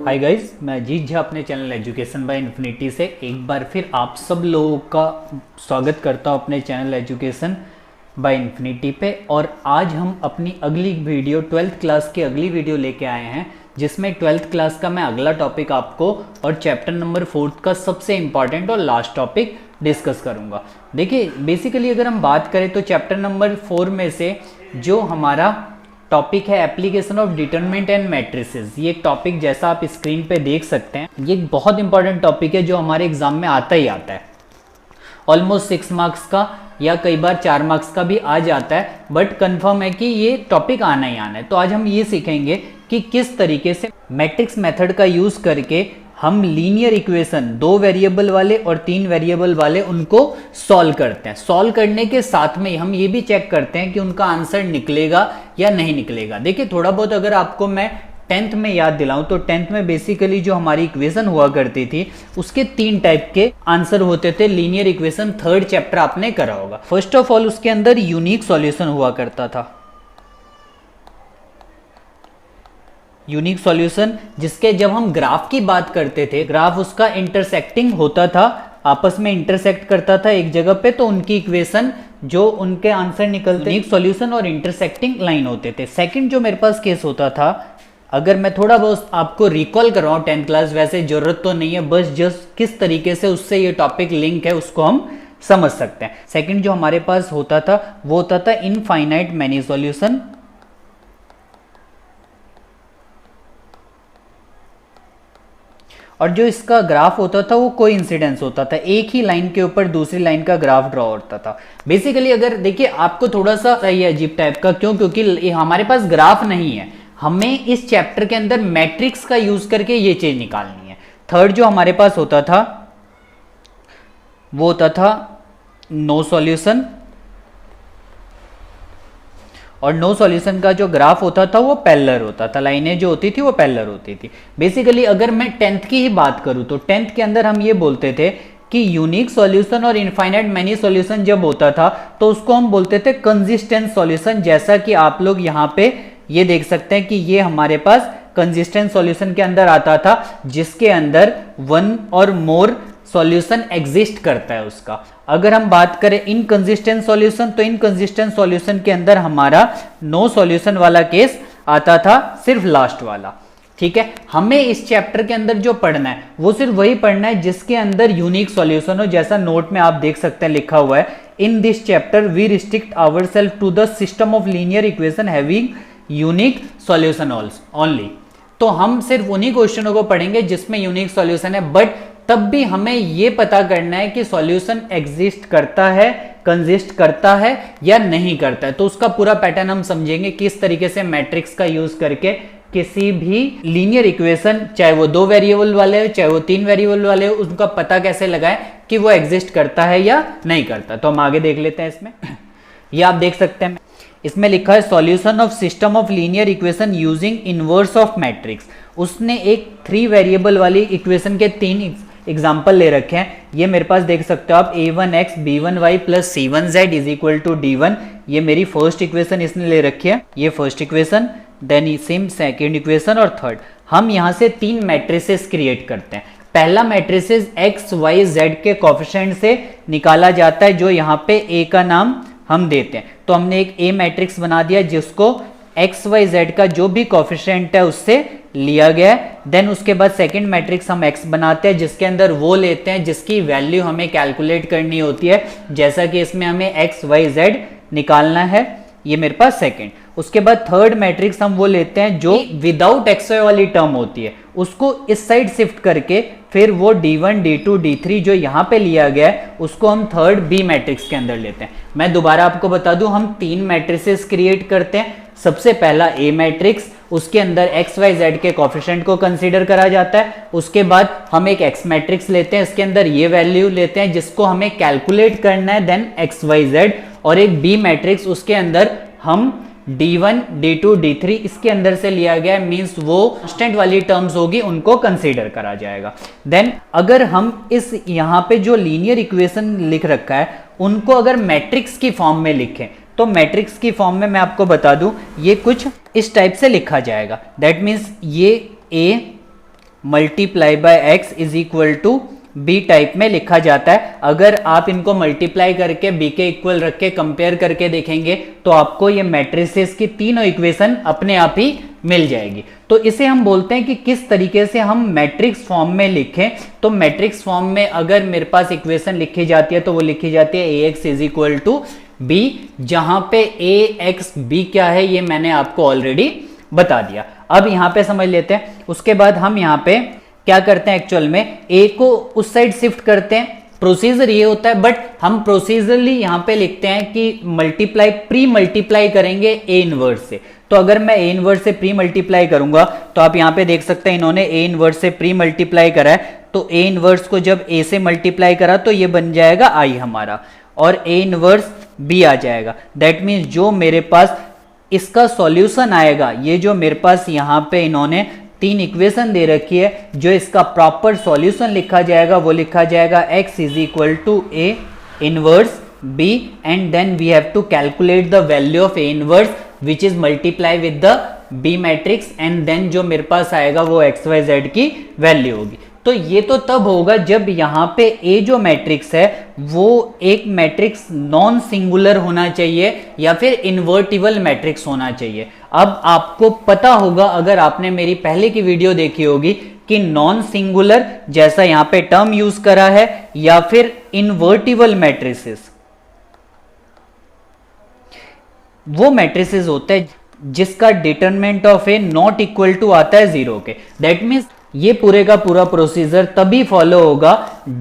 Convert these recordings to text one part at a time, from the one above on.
Hi guys, मैं अजीत झा अपने channel education by infinity से एक बार फिर आप सब लोगों का स्वागत करता हूं अपने चैनल एजुकेशन बाय इन्फिनिटी पे। और आज हम अपनी अगली वीडियो 12th क्लास की अगली वीडियो लेके आए हैं, जिसमें 12th क्लास का मैं अगला टॉपिक आपको और चैप्टर नंबर 4 का सबसे इम्पॉर्टेंट और लास्ट टॉपिक डिस्कस करूंगा। देखिए, बेसिकली अगर हम बात करें तो चैप्टर नंबर 4 में से जो हमारा टॉपिक है application of determinant and matrices, ये एक टॉपिक जैसा आप स्क्रीन पे देख सकते हैं, ये एक बहुत इंपॉर्टेंट टॉपिक है जो हमारे एग्जाम में आता ही आता है। ऑलमोस्ट 6 मार्क्स का या कई बार 4 मार्क्स का भी आ जाता है, बट कंफर्म है कि ये टॉपिक आना ही आना है। तो आज हम ये सीखेंगे कि किस तरीके से मैट्रिक्स मेथड का यूज करके हम लीनियर इक्वेशन 2 वेरिएबल वाले और 3 वेरिएबल वाले उनको सॉल्व करते हैं। सॉल्व करने के साथ में हम ये भी चेक करते हैं कि उनका आंसर निकलेगा या नहीं निकलेगा। देखिए, थोड़ा बहुत अगर आपको मैं 10th में याद दिलाऊं तो 10th में बेसिकली जो हमारी इक्वेशन हुआ करती थी उसके 3 टाइप के आंसर होते थे। लीनियर इक्वेशन 3rd चैप्टर आपने करा होगा। फर्स्ट ऑफ ऑल उसके अंदर यूनिक सॉल्यूशन हुआ करता था। यूनिक सॉल्यूशन जिसके जब हम ग्राफ की बात करते थे, ग्राफ उसका इंटरसेक्टिंग होता था, आपस में इंटरसेक्ट करता था एक जगह पे, तो उनकी इक्वेशन जो उनके आंसर निकलते यूनिक सॉल्यूशन और इंटरसेक्टिंग लाइन होते थे। सेकंड जो मेरे पास केस होता था, अगर मैं थोड़ा बहुत आपको रिकॉल करवाऊं 10th क्लास, वैसे जरूरत तो नहीं है, बस जस्ट किस तरीके से उससे ये टॉपिक लिंक है उसको हम समझ सकते हैं। सेकंड जो हमारे पास होता था वो होता था इनफाइनाइट मैनी सॉल्यूशन, और जो इसका ग्राफ होता था वो कोइंसिडेंस होता था, एक ही लाइन के ऊपर दूसरी लाइन का ग्राफ ड्रॉ होता था। बेसिकली अगर देखिए आपको थोड़ा सा सही अजीब टाइप का, क्योंकि हमारे पास ग्राफ नहीं है, हमें इस चैप्टर के अंदर मैट्रिक्स का यूज करके ये चीज निकालनी है। थर्ड जो हमारे पास होता था वो होता था नो सॉल्यूशन, और नो सॉल्यूशन का जो ग्राफ होता था वो पैरेलल होता था, लाइनें जो होती थी वो पैरेलल होती थी। बेसिकली अगर मैं 10th की ही बात करूं तो 10th के अंदर हम ये बोलते थे कि यूनिक सॉल्यूशन और इनफाइनाइट मैनी सॉल्यूशन जब होता था तो उसको हम बोलते थे कंसिस्टेंट सॉल्यूशन। जैसा कि आप लोग यहाँ पे ये देख सकते हैं कि ये हमारे पास कंसिस्टेंट सॉल्यूशन के अंदर आता था, जिसके अंदर 1 और मोर सॉल्यूशन एग्जिस्ट करता है उसका। अगर हम बात करें इनकंसिस्टेंट सॉल्यूशन, तो इनकंसिस्टेंट सॉल्यूशन के अंदर हमारा नो सॉल्यूशन वाला केस आता था, सिर्फ लास्ट वाला। ठीक है, हमें इस चैप्टर के अंदर जो पढ़ना है वो सिर्फ वही पढ़ना है जिसके अंदर यूनिक सॉल्यूशन हो। जैसा नोट में आप देख सकते हैं लिखा हुआ है, in this chapter we restrict ourselves to the system of linear equation having unique solution only. तो हम सिर्फ उन्हीं क्वेश्चनों को पढ़ेंगे जिसमें यूनिक सॉल्यूशन है, बट तब भी हमें यह पता करना है कि सॉल्यूशन एग्जिस्ट करता है, कंसिस्ट करता है या नहीं करता है। तो उसका पूरा पैटर्न हम समझेंगे, किस तरीके से मैट्रिक्स का यूज करके किसी भी लीनियर इक्वेशन, चाहे वो 2 वेरिएबल वाले हो चाहे वो 3 वेरिएबल वाले हो, उनका पता कैसे लगाएं कि वो एग्जिस्ट करता है या नहीं करता। तो हम आगे देख लेते हैं। इसमें ये आप देख सकते हैं, इसमें लिखा है solution of system of linear equation using inverse of matrix. उसने एक 3 वेरिएबल वाली इक्वेशन के 3 एग्जाम्पल ले रखे हैं। ये मेरे पास देख सकते हो आप, a1x b1y plus c1z is equal to d1। ये मेरी फर्स्ट इक्वेशन इसने ले रखी है, ये first equation, then same second equation और थर्ड। हम यहाँ से 3 मैट्रिसेस क्रिएट करते हैं। पहला मैट्रिसेस x y z के कोफिशिएंट से निकाला जाता है, जो यहाँ पे a का नाम हम देते हैं। तो हमने एक a मैट्रिक्स बना दिया जिसको एक्स वाई जेड का जो भी कोफिशिएंट है उससे लिया गया है। देन उसके बाद सेकंड मैट्रिक्स हम x बनाते हैं, जिसके अंदर वो लेते हैं जिसकी वैल्यू हमें कैलकुलेट करनी होती है, जैसा कि इसमें हमें एक्स वाई जेड निकालना है। ये मेरे पास सेकंड। उसके बाद थर्ड मैट्रिक्स हम वो लेते हैं जो विदाउट एक्स वाई वाली टर्म होती है, उसको इस साइड शिफ्ट करके फिर वो d1 d2 d3 जो यहाँ पे लिया गया है उसको हम थर्ड बी मैट्रिक्स के अंदर लेते हैं। मैं दोबारा आपको बता दूं, हम 3 मैट्रिसेस क्रिएट करते हैं। सबसे पहला ए मैट्रिक्स, उसके अंदर एक्स वाई जेड के कोफिशिएंट को कंसीडर करा जाता है। उसके बाद हम एक एक्स मैट्रिक्स लेते हैं, इसके अंदर ये वैल्यू लेते हैं जिसको हमें कैलकुलेट करना है, देन एक्स वाई जेड। और एक बी मैट्रिक्स, उसके अंदर हम d1 d2 d3 इसके अंदर से लिया गया है, मींस वो कांस्टेंट वाली टर्म्स होगी उनको कंसीडर करा जाएगा। देन अगर हम इस यहाँ पे जो लीनियर इक्वेशन लिख रखा है उनको अगर मैट्रिक्स की फॉर्म में लिखें, तो मैट्रिक्स की फॉर्म में मैं आपको बता दूं ये कुछ इस टाइप से लिखा जाएगा। दैट मीन्स ये A multiply by X is equal to B type में लिखा जाता है। अगर आप इनको मल्टीप्लाई करके बी के इक्वल रख के कंपेयर करके देखेंगे तो आपको ये मैट्रिसेस की तीनों इक्वेशन अपने आप ही मिल जाएगी। तो इसे हम बोलते हैं कि किस तरीके से हम मैट्रिक्स फॉर्म में लिखें। तो मैट्रिक्स फॉर्म में अगर मेरे पास इक्वेशन लिखी जाती है तो वो लिखी जाती है A X is equal to B, जहां पे ए एक्स बी क्या है ये मैंने आपको ऑलरेडी बता दिया। अब यहां पे समझ लेते हैं। उसके बाद हम यहां पे क्या करते हैं, एक्चुअल में ए को उस साइड शिफ्ट करते हैं। प्रोसीजर ये होता है, बट हम प्रोसीजरली यहां पे लिखते हैं कि मल्टीप्लाई प्री मल्टीप्लाई करेंगे ए इनवर्स से। तो अगर मैं ए इनवर्स से प्री मल्टीप्लाई करूंगा तो आप यहां पे देख सकते हैं इन्होंने ए इनवर्स से प्री मल्टीप्लाई करा है। तो ए इनवर्स को जब ए से मल्टीप्लाई करा तो ये बन जाएगा आई हमारा, और ए इनवर्स बी आ जाएगा। दैट मीन्स जो मेरे पास इसका सॉल्यूशन आएगा, ये जो मेरे पास यहां पे इन्होंने तीन इक्वेशन दे रखी है, जो इसका प्रॉपर सॉल्यूशन लिखा जाएगा वो लिखा जाएगा x is equal to A inverse b, and then we have to calculate the value of A inverse which is multiply with the b matrix, and then जो मेरे पास आएगा वो एक्स वाई जेड की वैल्यू होगी। तो ये तो तब होगा जब यहां पे ए जो मैट्रिक्स है वो एक मैट्रिक्स नॉन सिंगुलर होना चाहिए या फिर इन्वर्टिबल मैट्रिक्स होना चाहिए। अब आपको पता होगा, अगर आपने मेरी पहले की वीडियो देखी होगी, कि नॉन सिंगुलर जैसा यहां पे टर्म यूज करा है या फिर इन्वर्टिबल मैट्रिसेस, वो मैट्रिसेस होते हैं जिसका determinant of A not equal to आता है 0 के। दैट मीन्स ये पूरे का पूरा प्रोसीजर तभी फॉलो होगा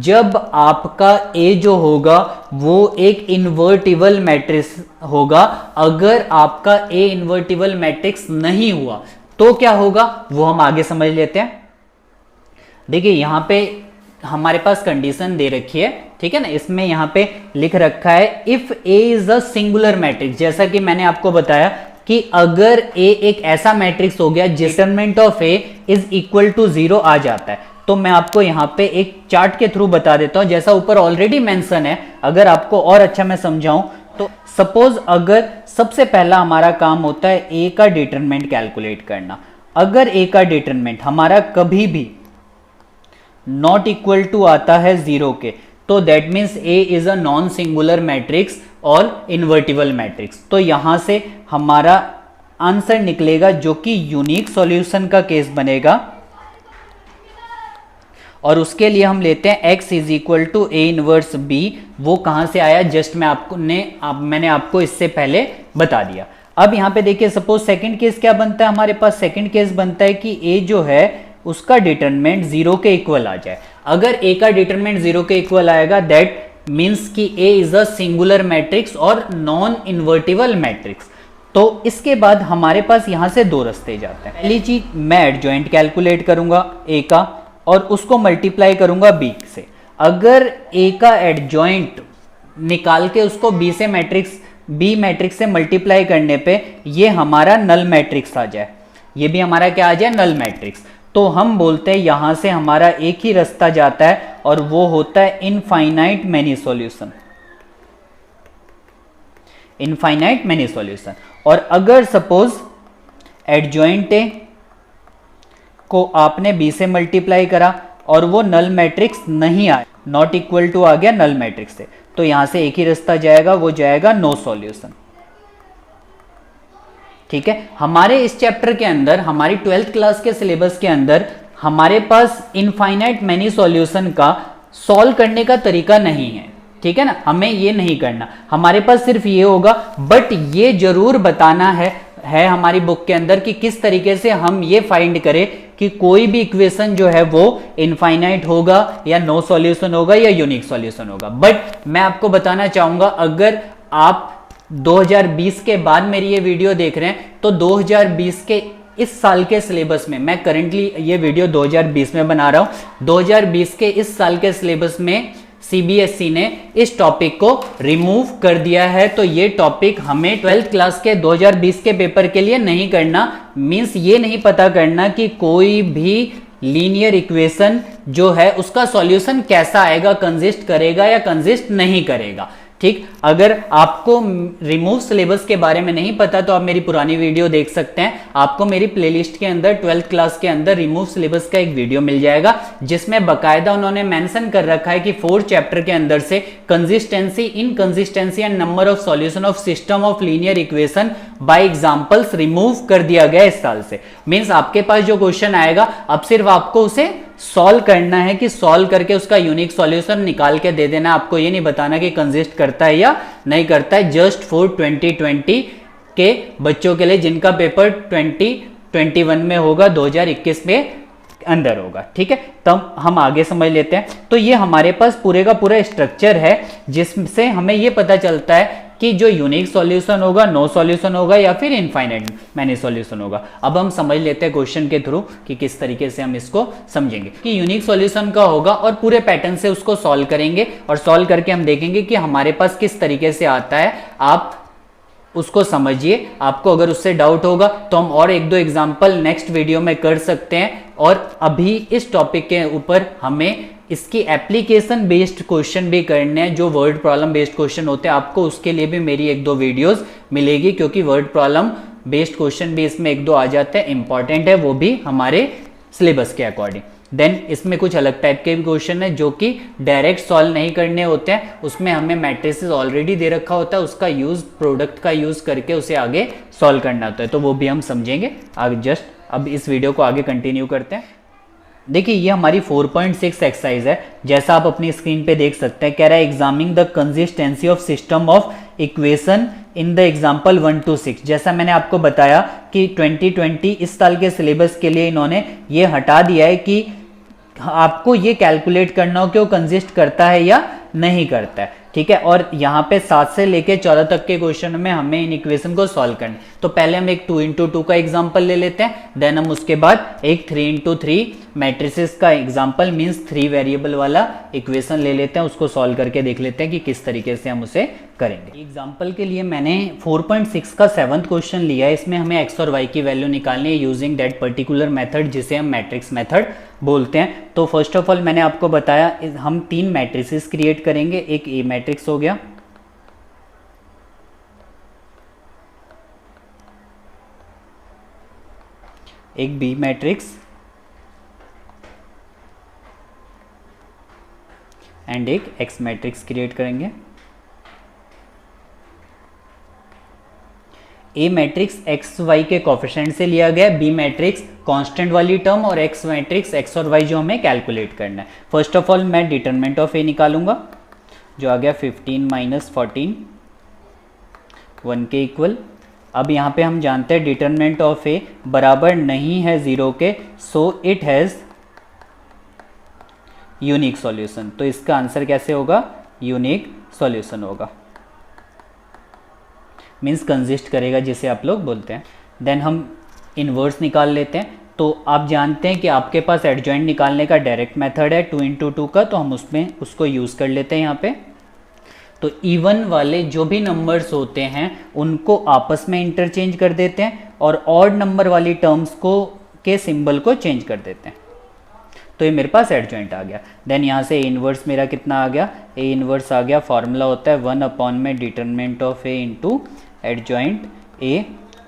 जब आपका ए जो होगा वो एक इन्वर्टिबल मैट्रिक्स होगा। अगर आपका ए इन्वर्टिबल मैट्रिक्स नहीं हुआ तो क्या होगा वो हम आगे समझ लेते हैं। देखिए यहां पे हमारे पास कंडीशन दे रखी है, ठीक है ना। इसमें यहां पे लिख रखा है if A is a singular matrix, जैसा कि मैंने आपको बताया कि अगर ए एक ऐसा मैट्रिक्स हो गया determinant of A is equal to 0 आ जाता है। तो मैं आपको यहां पे एक चार्ट के थ्रू बता देता हूं, जैसा ऊपर ऑलरेडी मेंशन है। अगर आपको और अच्छा मैं समझाऊं तो सपोज अगर सबसे पहला हमारा काम होता है ए का डिटरमिनेंट कैलकुलेट करना। अगर ए का डिटरमिनेंट हमारा कभी भी नॉट इक्वल टू आता है 0 के, तो that means A is a non singular matrix और इन्वर्टिबल मैट्रिक्स। तो यहां से हमारा आंसर निकलेगा जो कि यूनिक सॉल्यूशन का केस बनेगा, और उसके लिए हम लेते हैं x is equal to A inverse B. वो कहां से आया जस्ट मैंने आपको इससे पहले बता दिया। अब यहां पे देखिए सपोज सेकंड केस क्या बनता है, हमारे पास सेकंड केस बनता है कि a जो है उसका डिटरमिनेंट 0 के इक्वल आ जाए। अगर a का डिटरमिनेंट 0 के इक्वल आएगा दैट मीन्स कि A is a singular matrix और नॉन इन्वर्टिबल मैट्रिक्स। तो इसके बाद हमारे पास यहां से दो रास्ते जाते हैं। पहली चीज मैं एडजॉइंट कैलकुलेट करूंगा A का और उसको मल्टीप्लाई करूंगा B से। अगर A का एडजॉइंट निकाल के उसको B मैट्रिक्स से मल्टीप्लाई करने पे ये हमारा नल मैट्रिक्स आ जाए, ये भी हमारा क्या आ जाए नल मैट्रिक्स, तो हम बोलते हैं यहां से हमारा एक ही रास्ता जाता है और वो होता है infinite many solution. Infinite many solution. और अगर सपोज एडजॉइंट ए को आपने बी से मल्टीप्लाई करा और वो नल मैट्रिक्स नहीं आया, नॉट इक्वल टू आ गया नल मैट्रिक्स से, तो यहां से एक ही रास्ता जाएगा, वो जाएगा नो सॉल्यूशन। ठीक है, हमारे इस चैप्टर के अंदर, हमारी 12th क्लास के सिलेबस के अंदर हमारे पास इनफाइनाइट मैनी सॉल्यूशन का सॉल्व करने का तरीका नहीं है। ठीक है ना, हमें ये नहीं करना, हमारे पास सिर्फ ये होगा, बट ये जरूर बताना है हमारी बुक के अंदर कि किस तरीके से हम ये फाइंड करें कि कोई भी इक्वेशन जो है वो इनफाइनाइट होगा या नो सॉल्यूशन होगा या यूनिक सॉल्यूशन होगा। बट मैं आपको बताना चाहूंगा, अगर आप 2020 के बाद मेरी ये वीडियो देख रहे हैं तो 2020 के इस साल के सिलेबस में, मैं करंटली ये वीडियो 2020 में बना रहा हूं, 2020 के इस साल के सिलेबस में सीबीएसई ने इस टॉपिक को रिमूव कर दिया है। तो ये टॉपिक हमें 12th क्लास के 2020 के पेपर के लिए नहीं करना। मींस ये नहीं पता करना कि कोई भी लीनियर इक्वेशन जो है उसका सॉल्यूशन कैसा आएगा, कंजिस्ट करेगा या कंजिस्ट नहीं करेगा। ठीक, अगर आपको रिमूव सिलेबस के बारे में नहीं पता तो आप मेरी पुरानी वीडियो देख सकते हैं। आपको मेरी प्लेलिस्ट के अंदर 12th क्लास के अंदर रिमूव सिलेबस का एक वीडियो मिल जाएगा, जिसमें बकायदा उन्होंने मेंशन कर रखा है कि 4 चैप्टर के अंदर से consistency, inconsistency and number of solution of system of linear equation by examples remove कर दिया गया इस साल से। मींस आपके पास जो क्वेश्चन आएगा अब सिर्फ आपको उसे सॉल्व करना है, कि सॉल्व करके उसका यूनिक सॉल्यूशन निकाल के दे देना। आपको ये नहीं बताना कि कंसिस्ट करता है या नहीं करता है। जस्ट फॉर 2020 के बच्चों के लिए जिनका पेपर 2021 में होगा, 2021 में अंदर होगा। ठीक है, तब हम आगे समझ लेते हैं। तो ये हमारे पास पूरे का पूरा स्ट्रक्चर है जिससे हमें ये पता चलता है कि जो यूनिक सॉल्यूशन होगा, नो सॉल्यूशन होगा या फिर इनफाइनाइट मैनी सॉल्यूशन होगा। अब हम समझ लेते हैं क्वेश्चन के थ्रू कि किस तरीके से हम इसको समझेंगे कि यूनिक सॉल्यूशन का होगा और पूरे पैटर्न से उसको सॉल्व करेंगे और सॉल्व करके हम देखेंगे कि हमारे पास किस तरीके से आता है। आप उसको समझिए, आपको अगर उससे डाउट होगा तो हम और 1-2 एग्जाम्पल नेक्स्ट वीडियो में कर सकते हैं। और अभी इस टॉपिक के ऊपर हमें इसकी एप्लीकेशन बेस्ड क्वेश्चन भी करने हैं, जो वर्ड प्रॉब्लम बेस्ड क्वेश्चन होते हैं। आपको उसके लिए भी मेरी 1-2 वीडियोस मिलेगी, क्योंकि वर्ड प्रॉब्लम बेस्ड क्वेश्चन भी इसमें 1-2 आ जाते हैं, इंपॉर्टेंट है वो भी हमारे सिलेबस के अकॉर्डिंग। देन इसमें कुछ अलग टाइप के भी क्वेश्चन है जो कि डायरेक्ट सॉल्व नहीं करने होते हैं, उसमें हमें मैट्रिसेस ऑलरेडी दे रखा होता है, उसका यूज, प्रोडक्ट का यूज करके उसे आगे सॉल्व करना होता है। तो वो भी हम समझेंगे आगे। जस्ट अब इस वीडियो को आगे कंटिन्यू करते हैं। देखिए ये हमारी 4.6 एक्सरसाइज है, जैसा आप अपनी स्क्रीन पे देख सकते हैं। कह रहा है examining the consistency of system of equation in the example 1 to 6। जैसा मैंने आपको बताया कि 2020 इस साल के सिलेबस के लिए इन्होंने ये हटा दिया है कि आपको ये कैलकुलेट करना हो कि वो कंसिस्ट करता है या नहीं करता है। ठीक है, और यहाँ पे 7 से लेके 14 तक के क्वेश्चन में हमें इन इक्वेशन को सॉल्व करना है। तो पहले हम एक 2 into 2 का एग्जांपल ले लेते हैं, देन हम उसके बाद एक 3 into 3 मैट्रिसेस का एग्जांपल, मींस 3 वेरिएबल वाला इक्वेशन ले लेते हैं, उसको सॉल्व करके देख लेते हैं कि किस तरीके से हम उसे करेंगे। एग्जाम्पल के लिए मैंने 4.6 का 7th क्वेश्चन लिया है। इसमें हमें एक्स और वाई की वैल्यू निकालनी है यूजिंग दैट पर्टिकुलर मेथड जिसे हम मैट्रिक्स मेथड बोलते हैं। तो फर्स्ट ऑफ ऑल मैंने आपको बताया हम 3 मैट्रिसेस क्रिएट करेंगे। एक ए मैट्रिक्स हो गया, एक बी मैट्रिक्स एंड एक एक्स मैट्रिक्स क्रिएट करेंगे। ए मैट्रिक्स एक्स वाई के कोफिशिएंट से लिया गया, बी मैट्रिक्स कांस्टेंट वाली टर्म और एक्स मैट्रिक्स एक्स और वाई जो हमें कैलकुलेट करना है। फर्स्ट ऑफ ऑल मैं डिटरमिनेंट ऑफ ए निकालूंगा, जो आ गया 15 - 14 1 के इक्वल। अब यहाँ पे हम जानते हैं डिटरमिनेंट ऑफ ए बराबर नहीं है 0 के, so it has unique solution. तो इसका आंसर कैसे होगा? यूनिक सॉल्यूशन होगा, मीन्स कंसिस्ट करेगा जिसे आप लोग बोलते हैं। देन हम इनवर्स निकाल लेते हैं। तो आप जानते हैं कि आपके पास एडजॉइंट निकालने का डायरेक्ट मेथड है 2 into 2 का, तो हम उसमें उसको यूज़ कर लेते हैं यहाँ पे। तो इवन वाले जो भी नंबर्स होते हैं उनको आपस में इंटरचेंज कर देते हैं और ऑड नंबर वाली टर्म्स को के सिंबल को चेंज कर देते हैं। तो ये मेरे पास एडजॉइंट आ गया। देन यहाँ से ए इनवर्स मेरा कितना आ गया? ए इनवर्स आ गया, फॉर्मूला होता है 1 में determinant of A into adjoint A.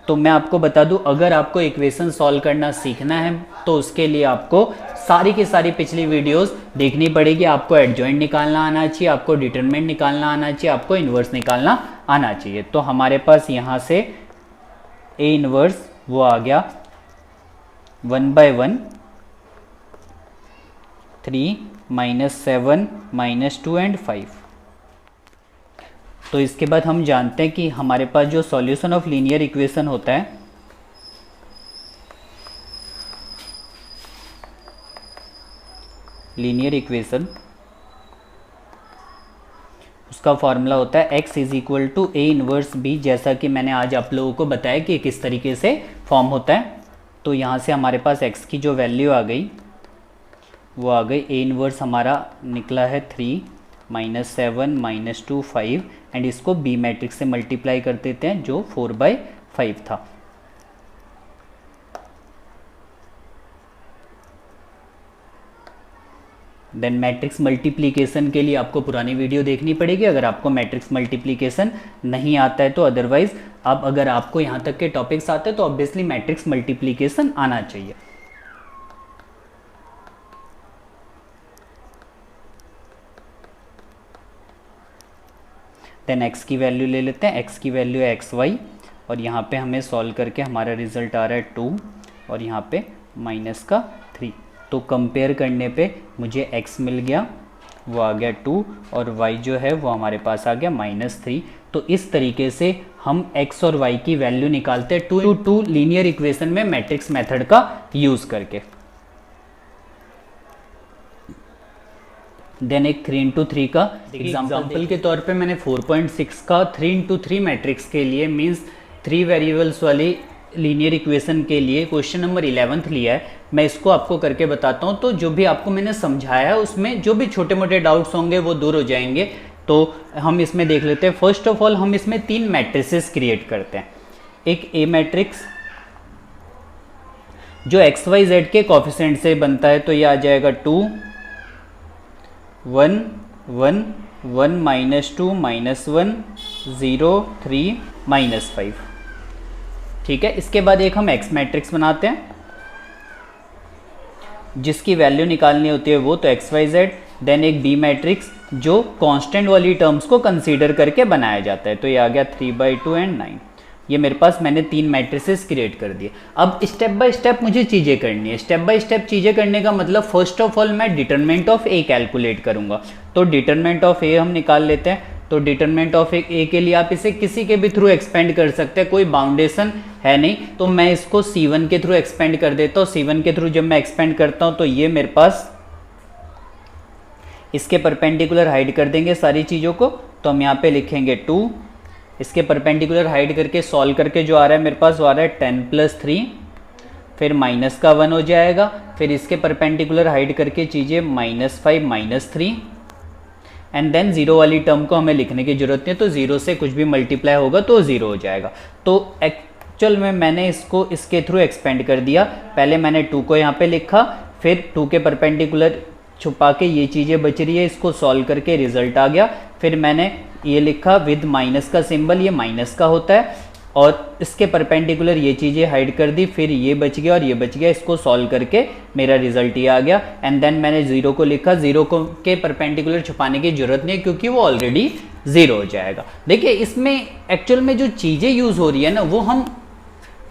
तो मैं आपको बता दूं, अगर आपको इक्वेशन सॉल्व करना सीखना है तो उसके लिए आपको सारी की सारी पिछली वीडियोस देखनी पड़ेगी। आपको एडजॉइंट निकालना आना चाहिए, आपको डिटरमिनेंट निकालना आना चाहिए, आपको इन्वर्स निकालना आना चाहिए। तो हमारे पास यहाँ से ए इन्वर्स वो आ गया 1/1 3 - 7 - 2 एंड 5। तो इसके बाद हम जानते हैं कि हमारे पास जो सॉल्यूशन ऑफ लीनियर इक्वेशन होता है लीनियर इक्वेशन, उसका फॉर्मूला होता है x = a इनवर्स b, जैसा कि मैंने आज आप लोगों को बताया कि किस तरीके से फॉर्म होता है। तो यहाँ से हमारे पास x की जो वैल्यू आ गई वो आ गई, a इनवर्स हमारा निकला है 3 - 7 - 2 5 एंड इसको b मैट्रिक्स से मल्टीप्लाई कर देते हैं जो 4/5 था। देन मैट्रिक्स मल्टीप्लिकेशन के लिए आपको पुरानी वीडियो देखनी पड़ेगी अगर आपको मैट्रिक्स मल्टीप्लिकेशन नहीं आता है तो। अदरवाइज अब अगर आपको यहाँ तक के टॉपिक्स आते हैं तो ऑब्वियसली मैट्रिक्स मल्टीप्लिकेशन आना चाहिए। देन x की वैल्यू ले लेते हैं, x की वैल्यू है xy और यहाँ पे हमें सॉल्व करके हमारा रिजल्ट आ रहा है 2 और यहाँ पे माइनस का 3। तो कंपेयर करने पे मुझे x मिल गया, वो आ गया 2 और y जो है वो हमारे पास आ गया -3। तो इस तरीके से हम x और y की वैल्यू निकालते हैं 2 × 2 लीनियर इक्वेशन में मैट्रिक्स मेथड का यूज़ करके। देन एक 3 × 3 का एग्जाम्पल के तौर पे मैंने 4.6 का 3 × 3 मैट्रिक्स के लिए मीन्स 3 वेरिएबल्स वाली लीनियर इक्वेशन के लिए क्वेश्चन नंबर 11 लिया है। मैं इसको आपको करके बताता हूँ, तो जो भी आपको मैंने समझाया है उसमें जो भी छोटे मोटे डाउट्स होंगे वो दूर हो जाएंगे। तो हम इसमें देख लेते हैं। फर्स्ट ऑफ ऑल हम इसमें 3 मैट्रिसेस क्रिएट करते हैं। एक ए मैट्रिक्स जो एक्स वाई जेड के कोफिशिएंट से बनता है, तो ये आ जाएगा 2 1 1 1 -2 -1 0 3 -5। ठीक है, इसके बाद एक हम एक्स मैट्रिक्स बनाते हैं जिसकी वैल्यू निकालनी होती है वो तो एक्स वाई जेड। देन एक बी मैट्रिक्स जो कांस्टेंट वाली टर्म्स को कंसीडर करके बनाया जाता है, तो ये आ गया 3/2 एंड 9। ये मेरे पास मैंने 3 मैट्रिसेस क्रिएट कर दिए। अब स्टेप बाय स्टेप मुझे चीज़ें करनी है। स्टेप बाय स्टेप चीज़ें करने का मतलब फर्स्ट ऑफ ऑल मैं डिटरमिनेंट ऑफ ए कैलकुलेट करूंगा। तो डिटरमिनेंट ऑफ ए हम निकाल लेते हैं। तो डिटरमिनेंट ऑफ ए के लिए आप इसे किसी के भी थ्रू एक्सपेंड कर सकते हैं, कोई बाउंडेशन है नहीं। तो मैं इसको C1 के थ्रू एक्सपेंड कर देता हूँ। C1 के थ्रू जब मैं एक्सपेंड करता हूँ तो ये मेरे पास इसके परपेंडिकुलर हाइड कर देंगे सारी चीज़ों को। तो हम यहाँ पे लिखेंगे 2, इसके परपेंडिकुलर हाइड करके सॉल्व करके जो आ रहा है मेरे पास वो आ रहा है 10 + 3, फिर माइनस का 1 हो जाएगा। फिर इसके परपेंडिकुलर हाइड करके चीज़ें -5 -3 एंड देन 0 वाली टर्म को हमें लिखने की जरूरत नहीं है, तो 0 से कुछ भी मल्टीप्लाई होगा तो 0 हो जाएगा। तो एक्चुअल में मैंने इसको इसके थ्रू एक्सपेंड कर दिया। पहले मैंने 2 को यहाँ पे लिखा, फिर 2 के परपेंडिकुलर छुपा के ये चीज़ें बच रही है, इसको सॉल्व करके रिजल्ट आ गया। फिर मैंने ये लिखा विद माइनस का सिंबल, ये माइनस का होता है, और इसके परपेंडिकुलर ये चीज़ें हाइड कर दी। फिर ये बच गया और ये बच गया, इसको सॉल्व करके मेरा रिजल्ट ये आ गया। एंड देन मैंने 0 को लिखा। 0 को के परपेंडिकुलर छुपाने की जरूरत नहीं है क्योंकि वो ऑलरेडी 0 हो जाएगा। देखिए इसमें एक्चुअल में जो चीज़ें यूज़ हो रही है ना वो हम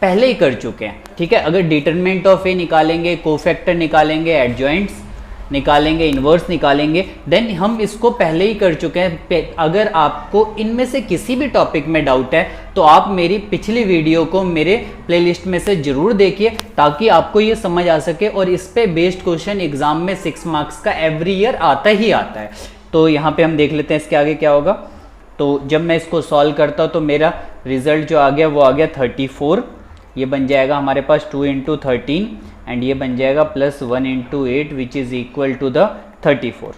पहले ही कर चुके हैं। ठीक है, अगर डिटरमिनेंट ऑफ ए निकालेंगे, कोफैक्टर निकालेंगे, एडजॉइंट्स निकालेंगे, इन्वर्स निकालेंगे, देन हम इसको पहले ही कर चुके हैं। अगर आपको इनमें से किसी भी टॉपिक में डाउट है तो आप मेरी पिछली वीडियो को मेरे प्लेलिस्ट में से जरूर देखिए ताकि आपको ये समझ आ सके। और इस पे बेस्ड क्वेश्चन एग्जाम में 6 मार्क्स का एवरी ईयर आता ही आता है। तो यहाँ पे हम देख लेते हैं इसके आगे क्या होगा। तो जब मैं इसको सॉल्व करता हूँ तो मेरा रिजल्ट जो आ गया वो आ गया 34। ये बन जाएगा हमारे पास 2 × 13 एंड ये बन जाएगा +1 × 8 which is equal to the 34।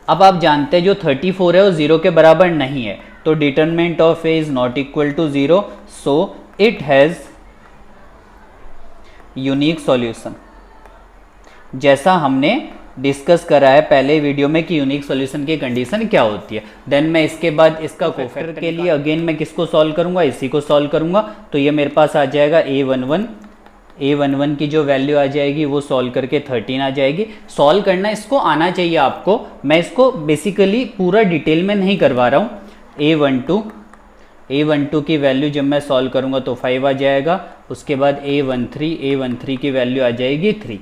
अब आप जानते हैं जो 34 है वो 0 के बराबर नहीं है, तो determinant of A is not equal to 0, so it has unique solution. जैसा हमने डिस्कस करा है पहले वीडियो में कि यूनिक सॉल्यूशन की कंडीशन क्या होती है। देन मैं इसके बाद इसका कोफैक्टर के लिए अगेन मैं किसको सॉल्व करूंगा, इसी को सॉल्व करूंगा। तो ये मेरे पास आ जाएगा a11 की जो वैल्यू आ जाएगी वो सॉल्व करके 13 आ जाएगी। सॉल्व करना इसको आना चाहिए आपको, मैं इसको बेसिकली पूरा डिटेल में नहीं करवा रहा हूँ। a12 की वैल्यू जब मैं सॉल्व करूंगा तो 5 आ जाएगा। उसके बाद a13 की वैल्यू आ जाएगी 3।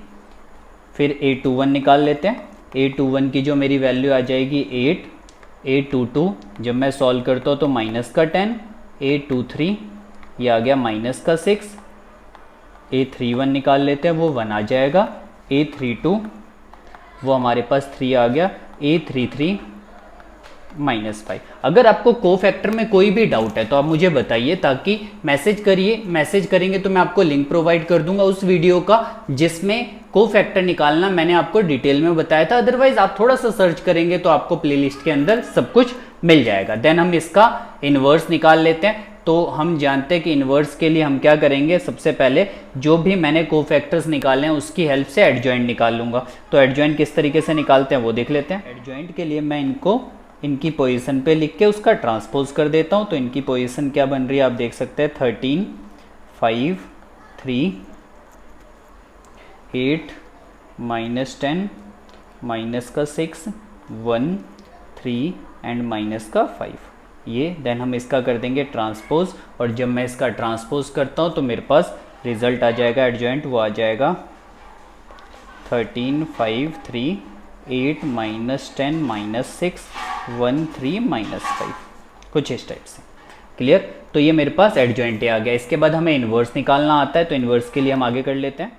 फिर a21 निकाल लेते हैं। a21 की जो मेरी वैल्यू आ जाएगी 8। a22 जब मैं सॉल्व करता हूँ तो -10। a23 ये आ गया -6। a31 निकाल लेते हैं, वो 1 आ जाएगा। a32 वो हमारे पास 3 आ गया। a33 -5। अगर आपको कोफैक्टर में कोई भी डाउट है तो आप मुझे बताइए, ताकि मैसेज करिए। मैसेज करेंगे तो मैं आपको लिंक प्रोवाइड कर दूंगा उस वीडियो का जिसमें कोफैक्टर निकालना मैंने आपको डिटेल में बताया था। अदरवाइज आप थोड़ा सा सर्च करेंगे तो आपको प्लेलिस्ट के अंदर सब कुछ मिल जाएगा। देन हम इसका इन्वर्स निकाल लेते हैं। तो हम जानते हैं कि इन्वर्स के लिए हम क्या करेंगे, सबसे पहले जो भी मैंने कोफैक्टर्स निकाले हैं उसकी हेल्प से एडजॉइंट निकाल लूँगा। तो एडजॉइंट किस तरीके से निकालते हैं वो देख लेते हैं। एडजॉइंट के लिए मैं इनको इनकी पोजीशन पे लिख के उसका ट्रांसपोज कर देता हूँ। तो इनकी पोजीशन क्या बन रही है आप देख सकते हैं, 13, 5, 3, 8, -10, -6, 1, 3 एंड -5 ये। देन हम इसका कर देंगे ट्रांसपोज, और जब मैं इसका ट्रांसपोज करता हूँ तो मेरे पास रिजल्ट आ जाएगा एडजॉइंट, वो आ जाएगा 13, 5, 3, 8, -10, -6, 1, 3, -5 कुछ इस टाइप से। क्लियर। तो ये मेरे पास एडजॉइंट आ गया। इसके बाद हमें इन्वर्स निकालना आता है, तो इन्वर्स के लिए हम आगे कर लेते हैं।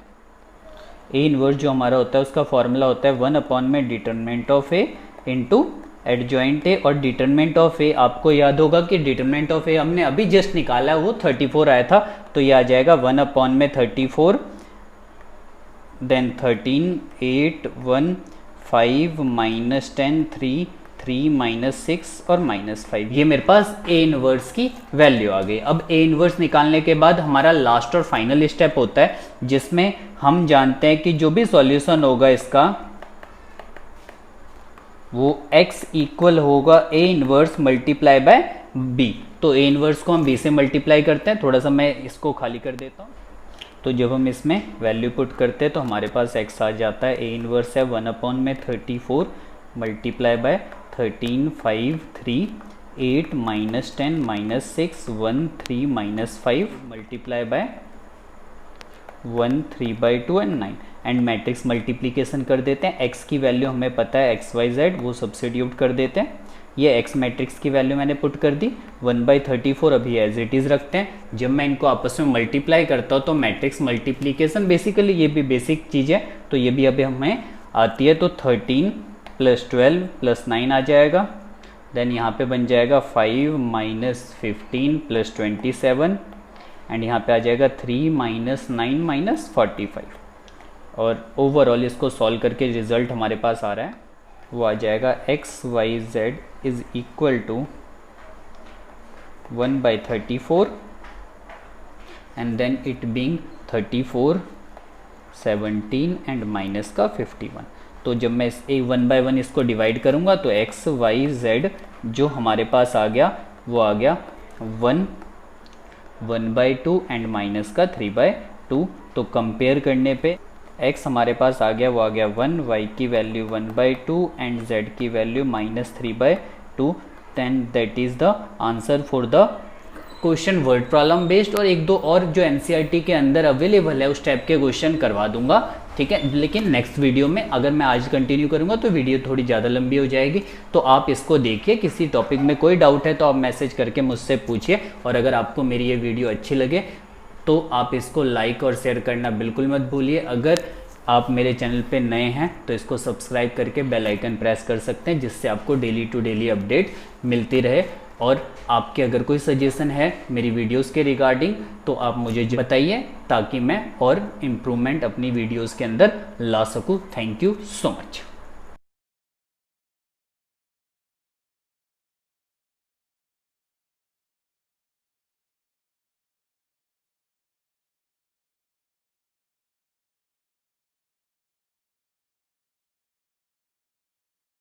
ए इन्वर्स जो हमारा होता है उसका फॉर्मूला होता है 1 में determinant of A into adjoint A. और डिटरमिनेंट ऑफ ए आपको याद होगा कि डिटरमिनेंट ऑफ ए हमने अभी जस्ट निकाला है, वो 34 आया था। तो ये आ जाएगा 1 में 34, देन 13, 8, 1, 5, -10, 3, 3, -6 और -5। ये मेरे पास ए इनवर्स की वैल्यू आ गई। अब ए इनवर्स निकालने के बाद हमारा लास्ट और फाइनल स्टेप होता है जिसमें हम जानते हैं कि जो भी सॉल्यूशन होगा इसका वो x इक्वल होगा A inverse multiply by b। तो ए इनवर्स को हम b से मल्टीप्लाई करते हैं। थोड़ा सा मैं इसको खाली कर देता हूँ। तो जब हम इसमें वैल्यू पुट करते हैं तो हमारे पास x आ जाता है, ए इनवर्स है 1 में 34 multiply by 13, 5, 3, 8, -10, -6, 1, 3, -5 multiply by 1, 3/2 and 9 and matrix multiplication कर देते हैं। x की वैल्यू हमें पता है XYZ, वो सब्स्टिट्यूट कर देते हैं। ये x मैट्रिक्स की वैल्यू मैंने पुट कर दी, 1/34 अभी एज इट इज़ रखते हैं। जब मैं इनको आपस में मल्टीप्लाई करता हूँ तो मैट्रिक्स मल्टीप्लिकेशन बेसिकली ये भी बेसिक चीज़ है, तो ये भी अभी हमें आती है। तो 13 + 12 + 9 आ जाएगा। देन यहाँ पे बन जाएगा 5 - 15 + 27 एंड यहाँ पे आ जाएगा 3 - 9 - 45। और ओवरऑल इसको सॉल्व करके रिजल्ट हमारे पास आ रहा है, वो आ जाएगा XYZ is equal to 1/34 and then it being 34, 17 and minus का 51। तो जब मैं इस 1 by 1 इसको डिवाइड करूँगा तो XYZ जो हमारे पास आ गया वो आ गया 1/2 एंड माइनस का 3/2। तो कंपेयर करने पे x हमारे पास आ गया, वो आ गया 1, y की वैल्यू 1/2 एंड z की value -3/2। Then that is the answer for the question word problem based. और एक दो और जो NCERT के अंदर अवेलेबल है उस टाइप के क्वेश्चन करवा दूंगा, ठीक है। लेकिन नेक्स्ट वीडियो में, अगर मैं आज कंटिन्यू करूंगा तो वीडियो थोड़ी ज़्यादा लंबी हो जाएगी। तो आप इसको देखिए, किसी टॉपिक में कोई डाउट है तो आप मैसेज करके मुझसे पूछिए। और अगर आपको मेरी ये वीडियो अच्छी लगे तो आप इसको लाइक और शेयर करना बिल्कुल मत भूलिए। अगर आप मेरे चैनल पे नए हैं तो इसको सब्सक्राइब करके बेल आइकन प्रेस कर सकते हैं, जिससे आपको डेली टू डेली अपडेट मिलती रहे। और आपके अगर कोई सजेशन है मेरी वीडियोस के रिगार्डिंग तो आप मुझे बताइए, ताकि मैं और इम्प्रूवमेंट अपनी वीडियोस के अंदर ला सकूं। Thank you so much.